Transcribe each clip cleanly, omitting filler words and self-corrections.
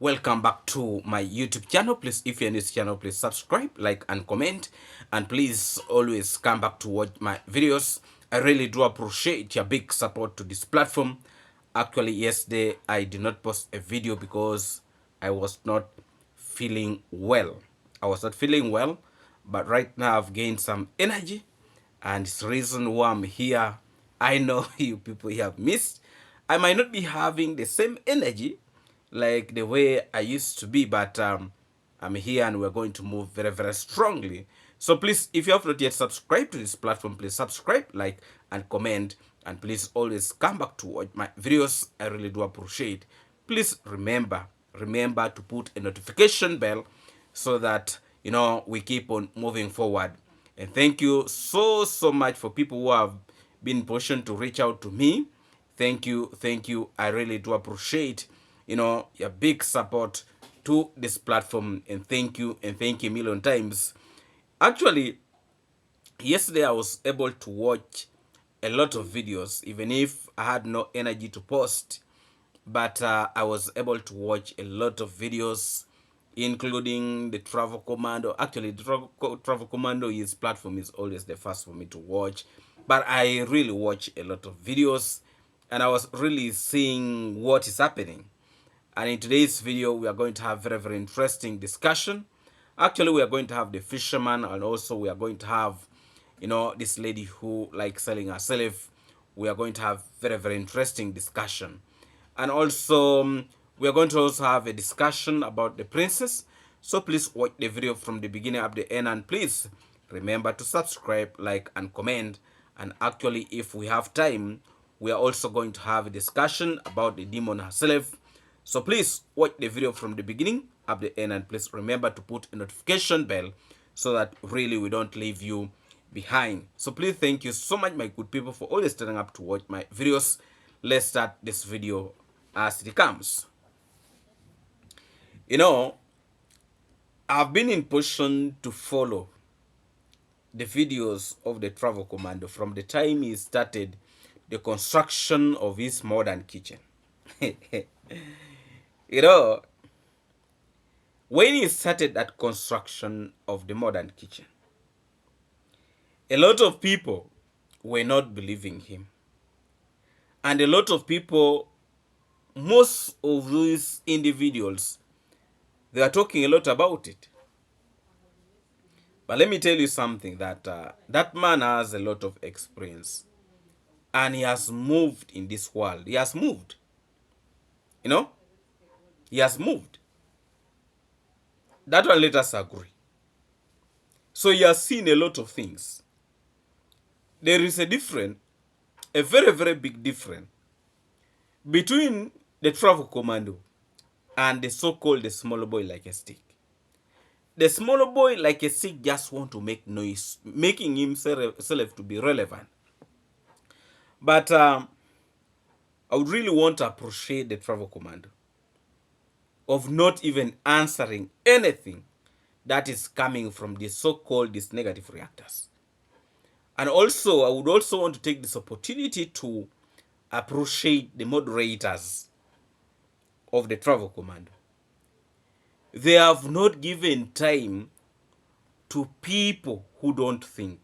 Welcome back to my YouTube channel. Please, if you're new to this channel, please subscribe, like, and comment. And please always come back to watch my videos. I really do appreciate your big support to this platform. Actually, yesterday I did not post a video because I was not feeling well. I was not feeling well, but right now I've gained some energy, and it's the reason why I'm here. I know you people have missed. I might not be having the same energy like the way I used to be, but I'm here and we're going to move very, very strongly. So please, if you have not yet subscribed to this platform, please subscribe, like, and comment. And please always come back to watch my videos. I really do appreciate. Please remember to put a notification bell so that we keep on moving forward. And thank you so much for people who have been pushing to reach out to me. Thank you. I really do appreciate your big support to this platform, and thank you a million times. Actually, yesterday I was able to watch a lot of videos, even if I had no energy to post, but I was able to watch a lot of videos, including the Travel Commando. Actually, the Travel Commando, his platform is always the first for me to watch, but I really watch a lot of videos, and I was really seeing what is happening. And in today's video, we are going to have very interesting discussion. Actually, we are going to have the fisherman, and also we are going to have this lady who likes selling herself. We are going to have very interesting discussion. And also we are going to also have a discussion about the princess. So please watch the video from the beginning up to the end, and please remember to subscribe, like, and comment. And actually, if we have time, we are also going to have a discussion about the demon herself. So please watch the video from the beginning up to the end, and please remember to put a notification bell so that really we don't leave you behind. So please, thank you so much, my good people, for always turning up to watch my videos. Let's start this video as it comes. I've been in position to follow the videos of the Travel Commando from the time he started the construction of his modern kitchen. you know when he started that construction of the modern kitchen, a lot of people were not believing him, and a lot of people, most of these individuals, they are talking a lot about it. But let me tell you something, that that man has a lot of experience, and he has moved in this world. He has moved. He has moved. That one, let us agree. So he has seen a lot of things. There is a very big difference between the Travel Commando and the so-called the smaller boy like a stick. The smaller boy like a stick just want to make noise, making himself to be relevant. But I would really want to appreciate the Travel Commando of not even answering anything that is coming from the so-called these negative reactors. And also, I would also want to take this opportunity to appreciate the moderators of the Travel Commando. They have not given time to people who don't think.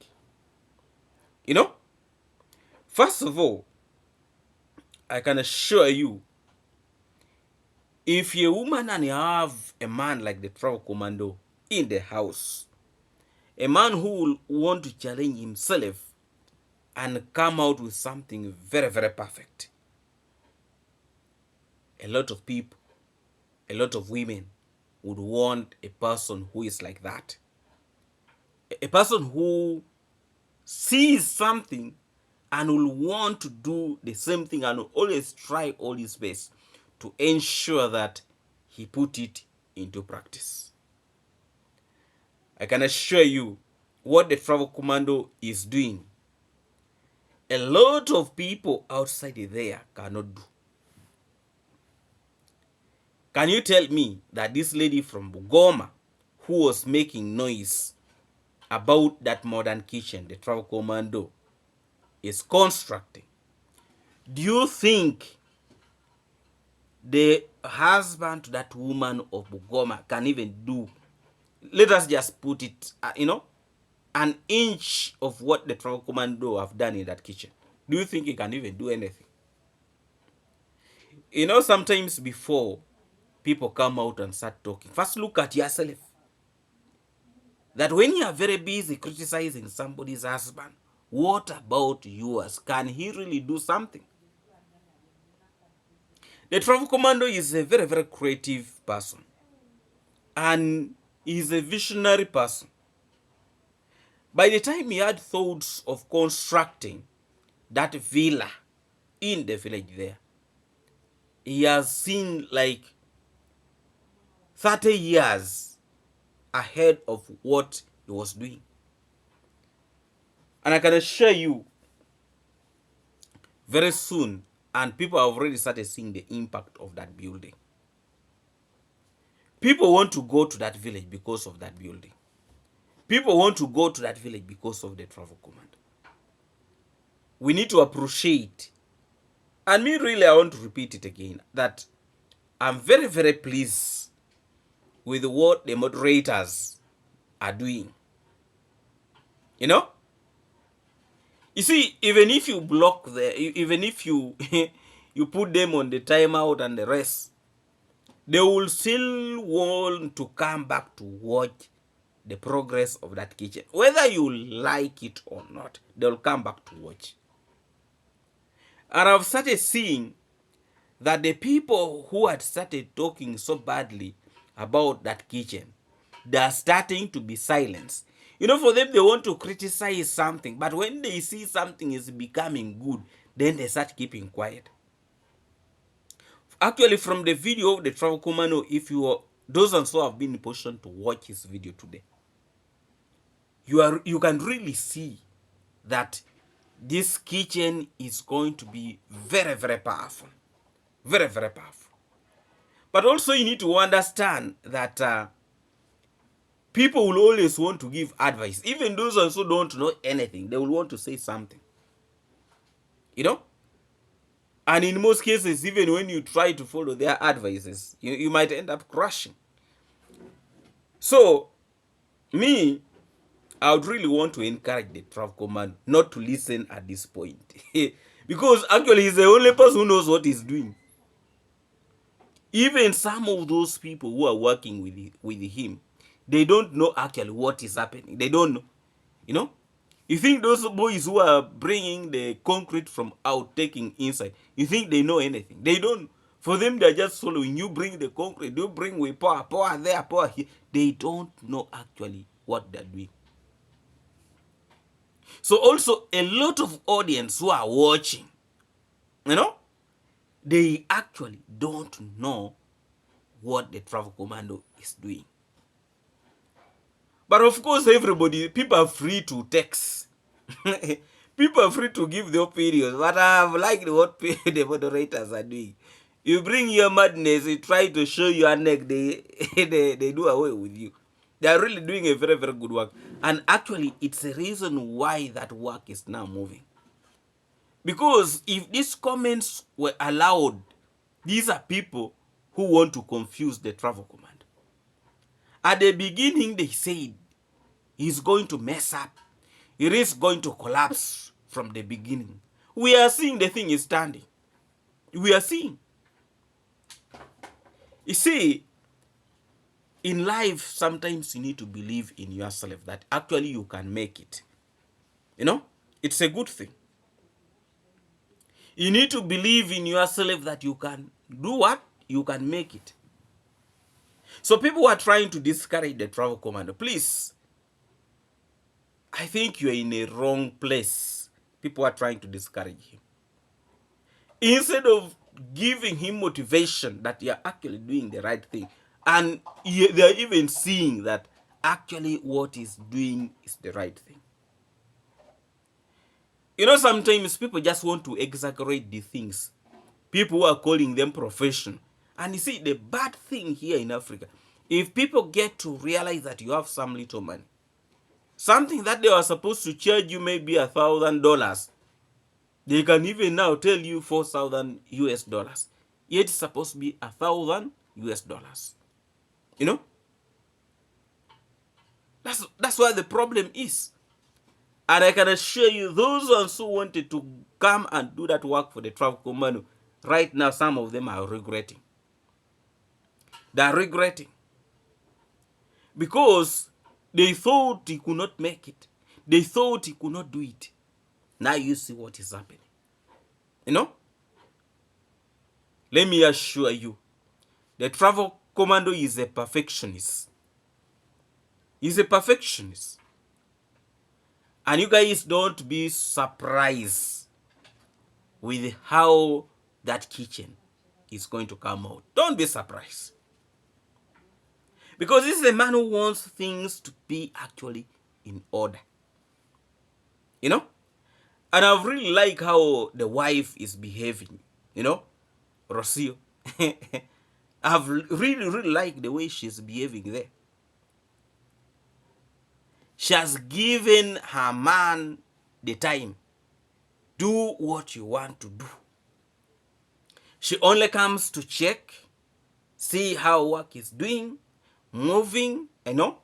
First of all, I can assure you, if you're a woman and you have a man like the Travel Commando in the house, a man who will want to challenge himself and come out with something very perfect, a lot of people, a lot of women would want a person who is like that. A person who sees something and will want to do the same thing and will always try all his best to ensure that he put it into practice. I can assure you, what the Travel Commando is doing, a lot of people outside there cannot do. Can you tell me that this lady from Bugoma, who was making noise about that modern kitchen the Travel Commando is constructing, do you think the husband to that woman of Bugoma can even do, let us just put it, an inch of what the Travel Commando have done in that kitchen. Do you think he can even do anything? Sometimes before people come out and start talking, first look at yourself. That when you are very busy criticizing somebody's husband, what about yours? Can he really do something? The Travel Commando is a very, very creative person. And he's a visionary person. By the time he had thoughts of constructing that villa in the village there, he has seen like 30 years ahead of what he was doing. And I can assure you, very soon, and people have already started seeing the impact of that building. People want to go to that village because of that building. People want to go to that village because of the Travel Command. We need to appreciate, and me really, I want to repeat it again, that I'm very, very pleased with what the moderators are doing. You see, even if you block even if you you put them on the timeout and the rest, they will still want to come back to watch the progress of that kitchen. Whether you like it or not, they'll come back to watch. And I've started seeing that the people who had started talking so badly about that kitchen, they are starting to be silenced. For them, they want to criticize something, but when they see something is becoming good, then they start keeping quiet. Actually, from the video of the Travel Commando, if those and so have been in position to watch his video today, you can really see that this kitchen is going to be very, very powerful. Very, very powerful. But also you need to understand that people will always want to give advice. Even those also don't know anything, they will want to say something. And in most cases, even when you try to follow their advices, you might end up crashing. So, me, I would really want to encourage the Travel Command not to listen at this point. Because actually he's the only person who knows what he's doing. Even some of those people who are working with him, they don't know actually what is happening. They don't know. You think those boys who are bringing the concrete from out, taking inside, you think they know anything? They don't. For them, they're just following. You bring the concrete, you bring with power there, power here. They don't know actually what they're doing. So also, a lot of audience who are watching, they actually don't know what the Travel Commando is doing. But of course, people are free to text. People are free to give their opinions. But I have liked what the moderators are doing. You bring your madness, you try to show your neck, they do away with you. They are really doing a very, very good work. And actually, it's a reason why that work is now moving. Because if these comments were allowed, these are people who want to confuse the Travel Command. At the beginning, they said he's going to mess up. It is going to collapse from the beginning. We are seeing the thing is standing. We are seeing. You see, in life, sometimes you need to believe in yourself that actually you can make it. It's a good thing. You need to believe in yourself that you can do what? You can make it. So people who are trying to discourage the Travel Commander, please, I think you're in a wrong place. People are trying to discourage him. Instead of giving him motivation that you're actually doing the right thing, and they're even seeing that actually what he's doing is the right thing. Sometimes people just want to exaggerate the things. People who are calling them profession. And you see, the bad thing here in Africa, if people get to realize that you have some little money, something that they were supposed to charge you maybe $1,000, they can even now tell you $4,000 US. yet it's supposed to be $1,000. You know, that's why the problem is. And I can assure you, those ones who wanted to come and do that work for the Travel Commando, right now, some of them are regretting. They are regretting. Because they thought he could not make it. They thought he could not do it. Now you see what is happening. You know? Let me assure you, the Travel Commando is a perfectionist. He's a perfectionist. And you guys don't be surprised with how that kitchen is going to come out. Don't be surprised. Because this is a man who wants things to be actually in order. You know? And I really like how the wife is behaving. You know? Rocio. I've really liked the way she's behaving there. She has given her man the time. Do what you want to do. She only comes to check, see how work is doing, moving, you know.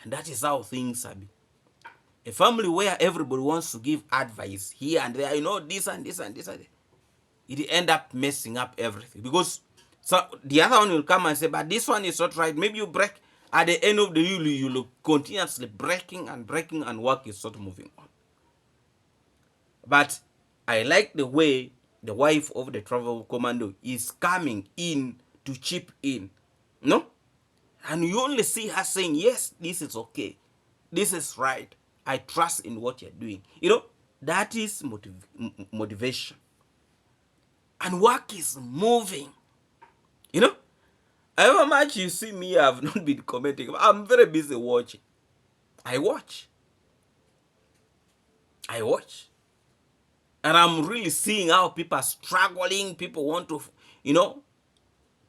And that is how things are. A family where everybody wants to give advice here and there, you know, this and this and this and that, it end up messing up everything. Because so the other one will come and say, but this one is not right. Maybe you break. At the end of the day, you'll continuously breaking and work is not moving on. But I like the way the wife of the Travel Commando is coming in to chip in. No? And you only see her saying, yes, this is okay. This is right. I trust in what you're doing. You know, that is motivation. And work is moving. You know? However much you see me, I've not been commenting. I'm very busy watching. I watch. And I'm really seeing how people are struggling. People want to, you know,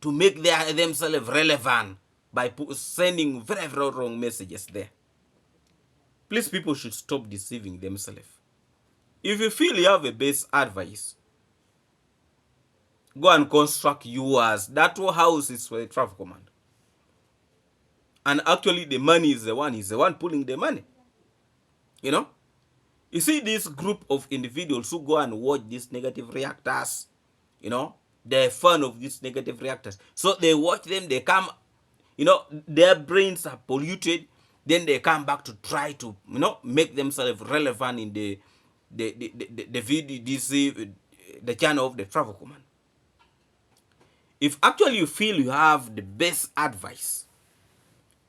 to make themselves relevant by sending very, very wrong messages there. Please, people should stop deceiving themselves. If you feel you have a best advice, go and construct yours. That house is for the Travel Command. And actually, the money is the one pulling the money. You know? You see this group of individuals who go and watch these negative reactors, you know, they're fan of these negative reactors. So they watch them, they come, you know, their brains are polluted, then they come back to try to, you know, make themselves relevant in the video, the channel of the Travel Command. If actually you feel you have the best advice,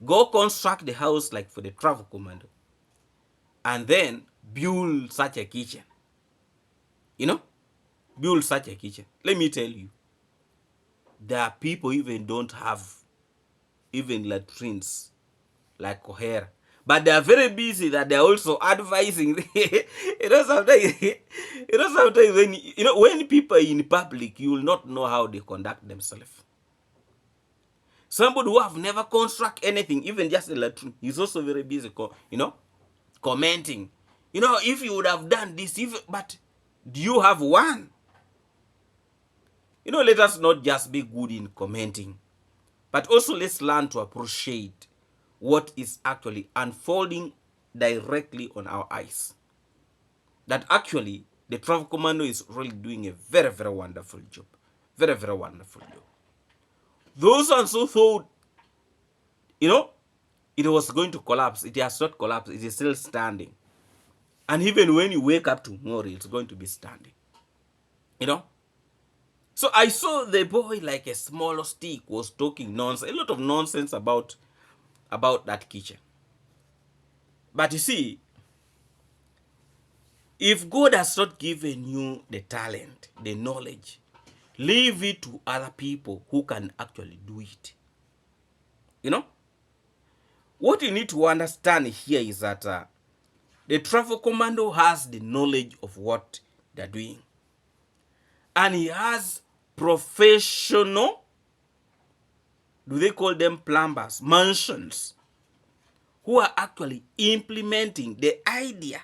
go construct the house like for the Travel Commando, and then build such a kitchen. You know, build such a kitchen. Let me tell you, there are people even don't have even latrines like Kohera, but they are very busy that they are also advising. sometimes when people are in public, you will not know how they conduct themselves. Somebody who have never construct anything, even just a latrine, he's also very busy, commenting. You know, if you would have done this, but do you have one? You know, let us not just be good in commenting, but also let's learn to appreciate what is actually unfolding directly on our eyes. That actually, the Travel Commando is really doing a very, very wonderful job. Very, very wonderful job. Those ones who thought, you know, it was going to collapse, it has not collapsed, it is still standing. And even when you wake up tomorrow, it's going to be standing. You know? So I saw the boy like a small stick was talking nonsense, a lot of nonsense about that kitchen. But you see, if God has not given you the talent, the knowledge, leave it to other people who can actually do it. You know? What you need to understand here is that the Travel Commando has the knowledge of what they're doing. And he has professional, do they call them plumbers, mansions, who are actually implementing the idea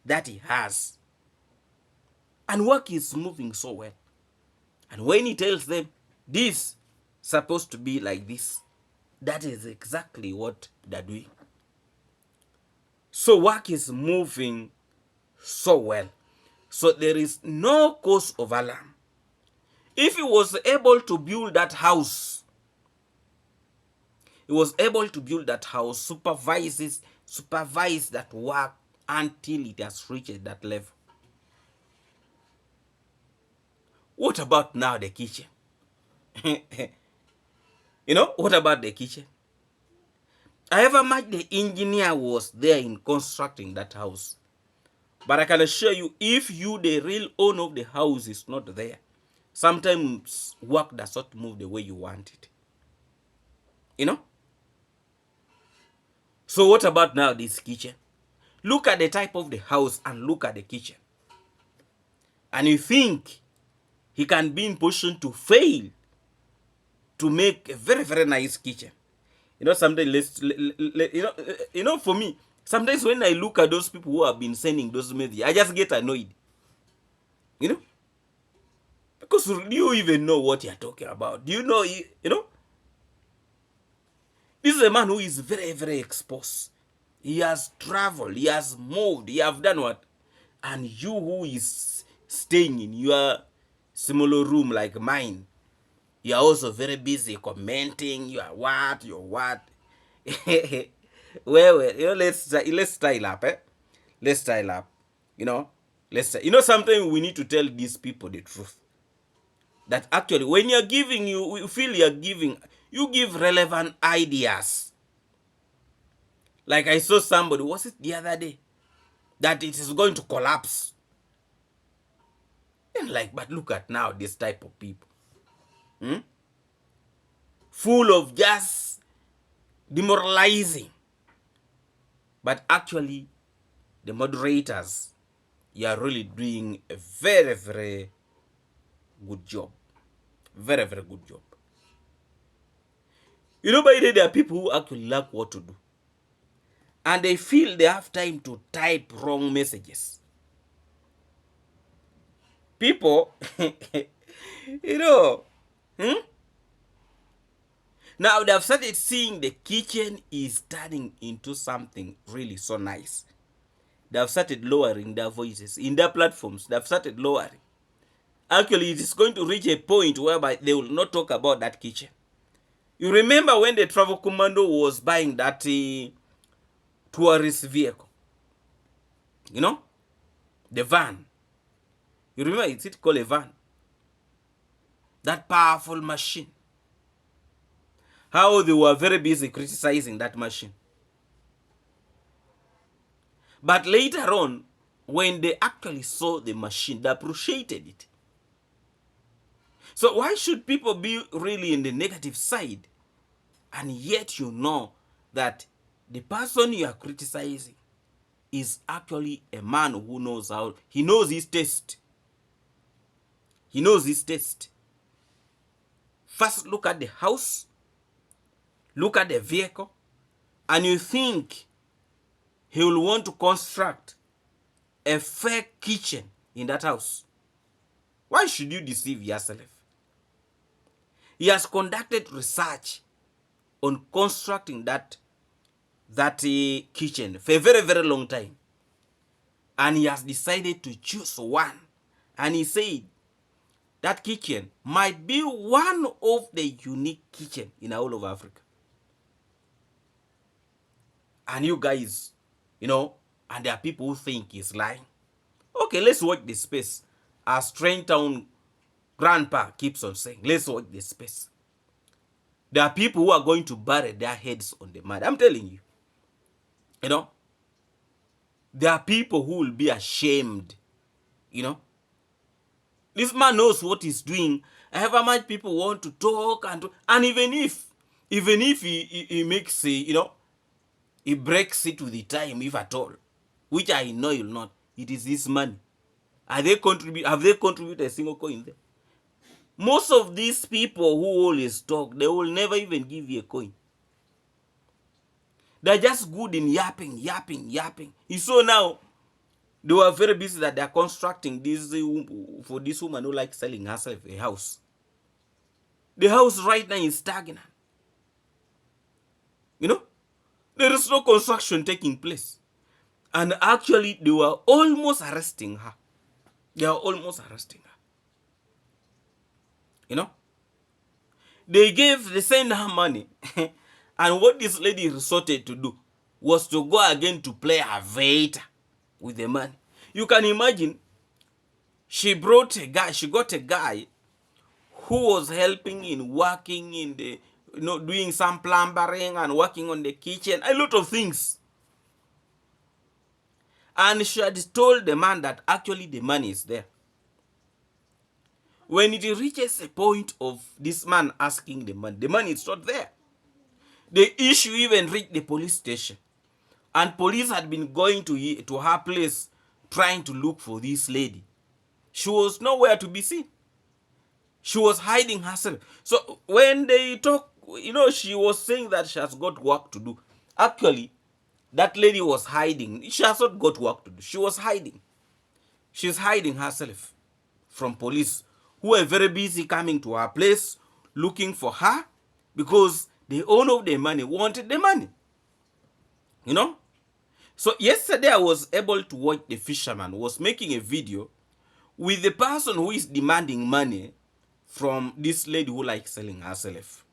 that he has. And work is moving so well. And when he tells them, this supposed to be like this, that is exactly what they're doing. So work is moving so well. So there is no cause of alarm. If he was able to build that house, supervise that work until it has reached that level. What about now the kitchen? What about the kitchen? However much the engineer was there in constructing that house, but I can assure you, if the real owner of the house, is not there, sometimes work does not move the way you want it. So what about now this kitchen? Look at the type of the house and look at the kitchen. And you think he can be in position to fail to make a very, very nice kitchen? Sometimes for me, sometimes when I look at those people who have been sending those messages, I just get annoyed. Because do you even know what you're talking about? Do you know, this is a man who is very, very exposed. He has traveled, he has moved, he have done what? And you who is staying in your similar room like mine, you are also very busy commenting, you are what, you're what. well, let's style up, Let's style up, sometimes we need to tell these people the truth. That actually, when you're giving, you feel you're giving, you give relevant ideas. Like I saw somebody, was it the other day, that it is going to collapse. And but look at now this type of people. Full of just demoralizing. But actually, the moderators, you are really doing a very, very good job. Very, very good job. By the way, there are people who actually lack what to do. And they feel they have time to type wrong messages. People, now they have started seeing the kitchen is turning into something really so nice. They have started lowering their voices. In their platforms, they have started lowering. Actually, it is going to reach a point whereby they will not talk about that kitchen. You remember when the Travel Commando was buying that tourist vehicle? The van. You remember, is it called a van? That powerful machine. How they were very busy criticizing that machine. But later on, when they actually saw the machine, they appreciated it. So why should people be really in the negative side? And yet you know that the person you are criticizing is actually a man who knows how, he knows his taste. He knows his taste. First, look at the house, look at the vehicle, and you think he will want to construct a fake kitchen in that house. Why should you deceive yourself? He has conducted research on constructing that kitchen for a very, very long time. And he has decided to choose one. And he said that kitchen might be one of the unique kitchen in all of Africa. And you guys, and there are people who think he's lying. Okay, let's watch this space. As Train Town Grandpa keeps on saying, let's watch this space. There are people who are going to bury their heads on the mud. I'm telling you. There are people who will be ashamed. This man knows what he's doing. However much people want to talk and even if he makes he breaks it with the time, if at all, which I know he'll not. It is his money. Have they contributed a single coin there? Most of these people who always talk, they will never even give you a coin. They're just good in yapping. You saw now, they were very busy that they're constructing this for this woman who likes selling herself a house. The house right now is stagnant. You know, there is no construction taking place. And actually, they were almost arresting her. They are almost arresting her. You know, they sent her money. And what this lady resorted to do was to go again to play her waiter with the money. You can imagine, she got a guy who was helping in working in the, doing some plumbering and working on the kitchen, a lot of things. And she had told the man that actually the money is there. When it reaches a point of this man asking the money is not there. The issue even reached the police station. And police had been going to her place trying to look for this lady. She was nowhere to be seen. She was hiding herself. So when they talk, she was saying that she has got work to do. Actually, that lady was hiding. She has not got work to do. She was hiding. She's hiding herself from police, who were very busy coming to her place looking for her because the owner of the money wanted the money. So yesterday I was able to watch the fisherman was making a video with the person who is demanding money from this lady who likes selling herself.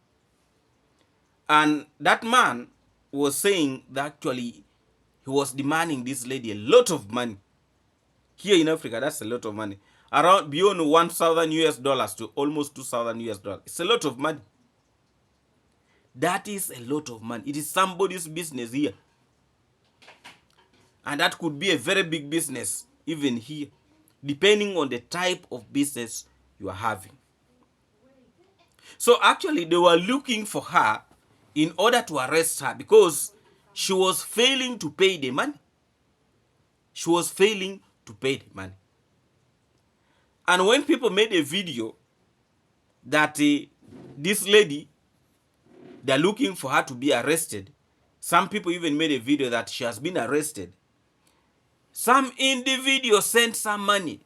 And that man was saying that actually he was demanding this lady a lot of money. Here in Africa, that's a lot of money. Around beyond 1,000 US dollars to almost 2,000 US dollars. It's a lot of money. That is a lot of money. It is somebody's business here. And that could be a very big business even here, depending on the type of business you are having. So actually they were looking for her in order to arrest her because she was failing to pay the money. She was failing to pay the money. And when people made a video that this lady, they're looking for her to be arrested, some people even made a video that she has been arrested. Some individuals sent some money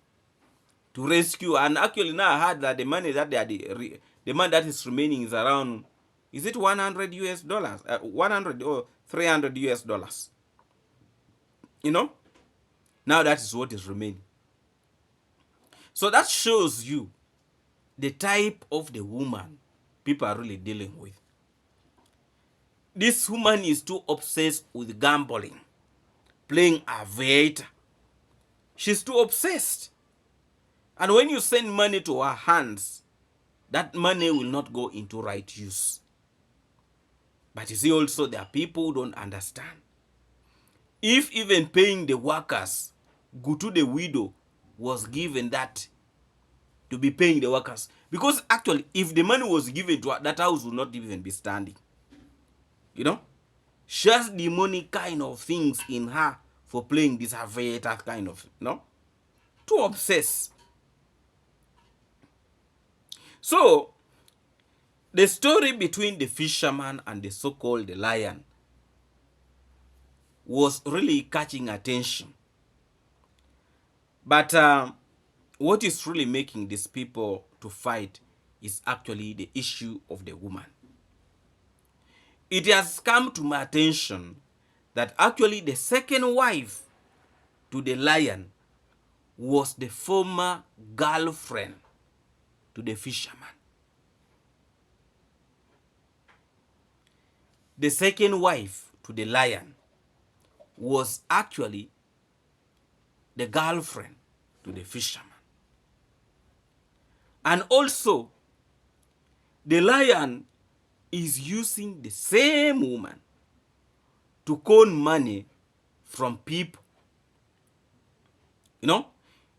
to rescue, and actually now I heard that the money that they are the money that is remaining is around, is it 100 US dollars, 100 or 300 US dollars. Now that is what is remaining. So that shows you the type of the woman people are really dealing with. This woman is too obsessed with gambling, playing aviator. She's too obsessed. And when you send money to her hands, that money will not go into right use. But you see also there are people who don't understand. If even paying the workers, go to the widow was given that to be paying the workers. Because actually, if the money was given to her, that house would not even be standing. She has demonic kind of things in her for playing this aviator kind of, too obsessed. So, the story between the fisherman and the so-called lion was really catching attention. But what is really making these people to fight is actually the issue of the woman. It has come to my attention that actually the second wife to the lion was the former girlfriend to the fisherman. The second wife to the lion was actually the girlfriend to the fisherman. And also, the lion is using the same woman to con money from people,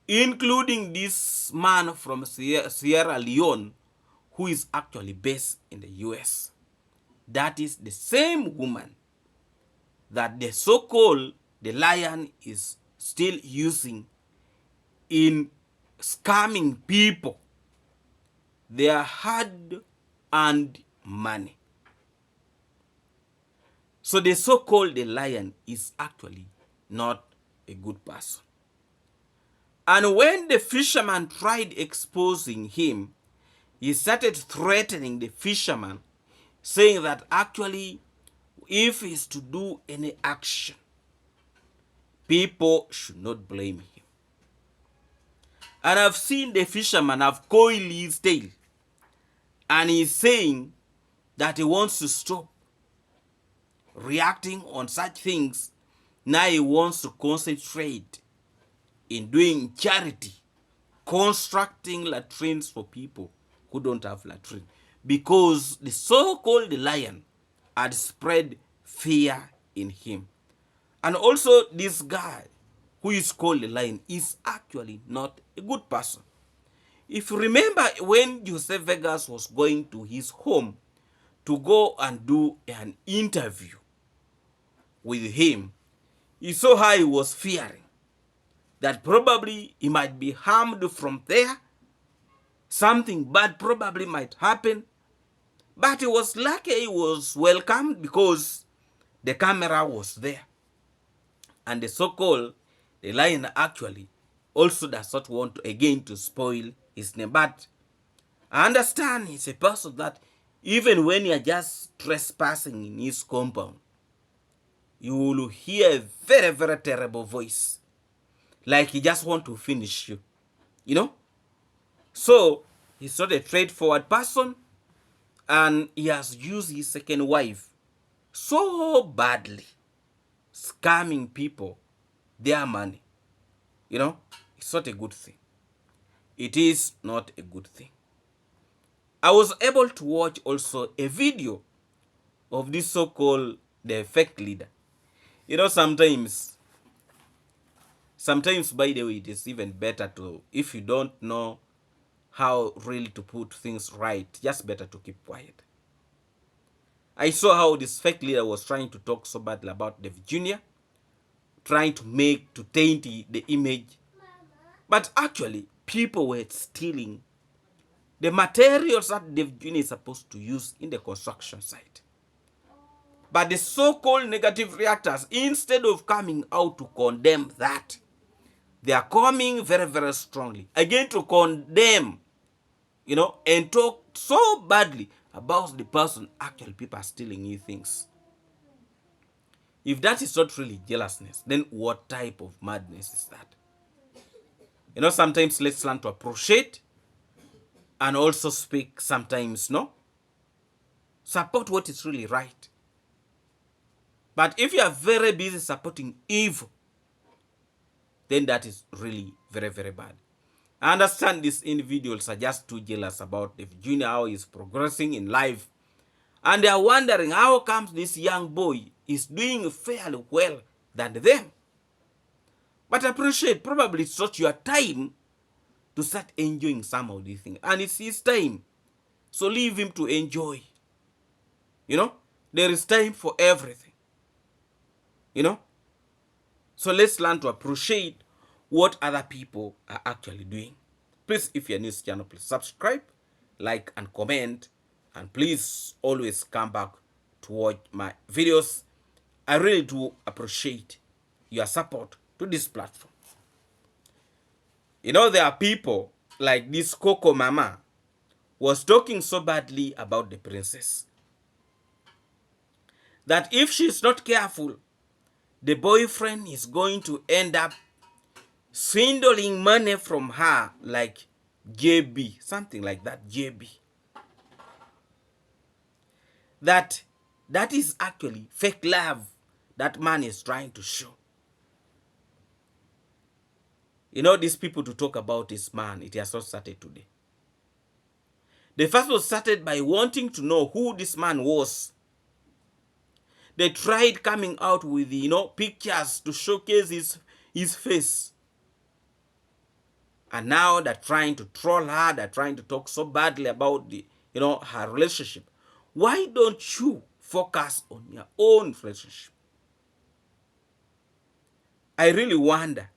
including this man from Sierra Leone who is actually based in the US. That is the same woman that the so-called the lion is still using in scamming people their hard-earned money. So the so-called the lion is actually not a good person. And when the fisherman tried exposing him, he started threatening the fisherman, saying that actually, if he's to do any action, people should not blame him. And I've seen the fisherman have coiled his tail, and he's saying that he wants to stop reacting on such things. Now he wants to concentrate in doing charity, constructing latrines for people who don't have latrine, because the so-called lion had spread fear in him. And also, this guy who is called the lion is actually not a good person. If you remember, when Joseph Vegas was going to his home to go and do an interview with him, he saw how he was fearing that probably he might be harmed from there. Something bad probably might happen. But he was lucky he was welcomed because the camera was there. And the so-called the lion actually also does not want to, again, to spoil his name. But I understand he's a person that even when you're just trespassing in his compound, you will hear a very, very terrible voice. Like he just want to finish you. You know? So, he's not a straightforward person. And he has used his second wife so badly, scamming people their money. You know? It's not a good thing. It is not a good thing. I was able to watch also a video of this so-called the fake leader. You know, sometimes, by the way, it is even better to, if you don't know how really to put things right, just better to keep quiet. I saw how this fake leader was trying to talk so badly about David Jr., trying to taint the image. But actually, people were stealing the materials that David Jr. is supposed to use in the construction site. But the so-called negative reactors, instead of coming out to condemn that, they are coming very, very strongly again to condemn, you know, and talk so badly about the person actually people are stealing new things. If that is not really jealousness, then what type of madness is that? You know, sometimes let's learn to appreciate and also speak sometimes, no? Support what is really right. But if you are very busy supporting evil, then that is really very, very bad. I understand these individuals are just too jealous about the junior, how he's progressing in life. And they are wondering how comes this young boy is doing fairly well than them. But appreciate, probably it's not your time to start enjoying some of these things. And it's his time. So leave him to enjoy. You know, there is time for everything. You know, so let's learn to appreciate what other people are actually doing. Please, if you're new to this channel, please subscribe, like, and comment. And please always come back to watch my videos. I really do appreciate your support to this platform. You know, there are people like this Coco Mama was talking so badly about the princess that if she's not careful, the boyfriend is going to end up swindling money from her like JB, something like that, JB. That is actually fake love that man is trying to show. You know, these people to talk about this man, it has not started today. The first was started by wanting to know who this man was. They tried coming out with, you know, pictures to showcase his face. And now they're trying to troll her. They're trying to talk so badly about her relationship. Why don't you focus on your own relationship? I really wonder,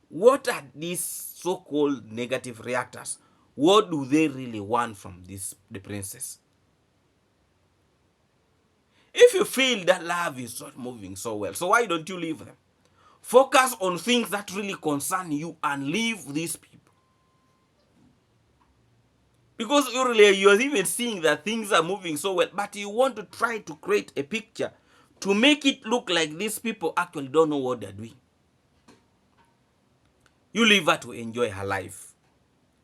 what are these so-called negative reactors? What do they really want from the princess? If you feel that love is not moving so well, so why don't you leave them? Focus on things that really concern you and leave these people. Because earlier you are even seeing that things are moving so well, but you want to try to create a picture to make it look like these people actually don't know what they're doing. You leave her to enjoy her life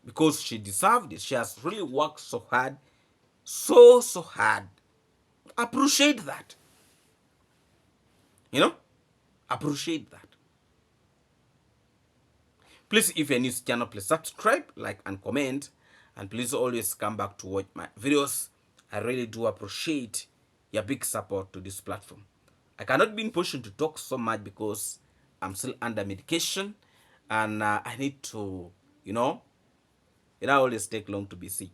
because she deserved it. She has really worked so hard, so hard. Appreciate that. You know, appreciate that. Please, if you're new to the channel, please subscribe, like, and comment. And please always come back to watch my videos. I really do appreciate your big support to this platform. I cannot be in position to talk so much because I'm still under medication. And I need to, it don't always take long to be sick.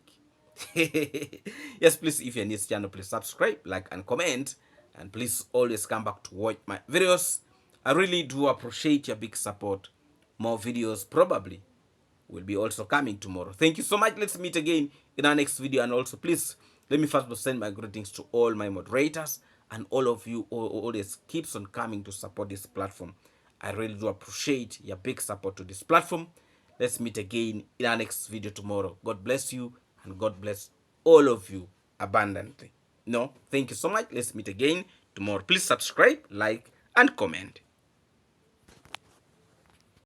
Yes, please, if you're new to the channel, please subscribe, like, and comment. And please always come back to watch my videos. I really do appreciate your big support. More videos probably will be also coming tomorrow. Thank you so much. Let's meet again in our next video. And also, please, let me first send my greetings to all my moderators and all of you who always keeps on coming to support this platform. I really do appreciate your big support to this platform. Let's meet again in our next video tomorrow. God bless you and God bless all of you abundantly. No, thank you so much. Let's meet again tomorrow. Please subscribe, like, and comment.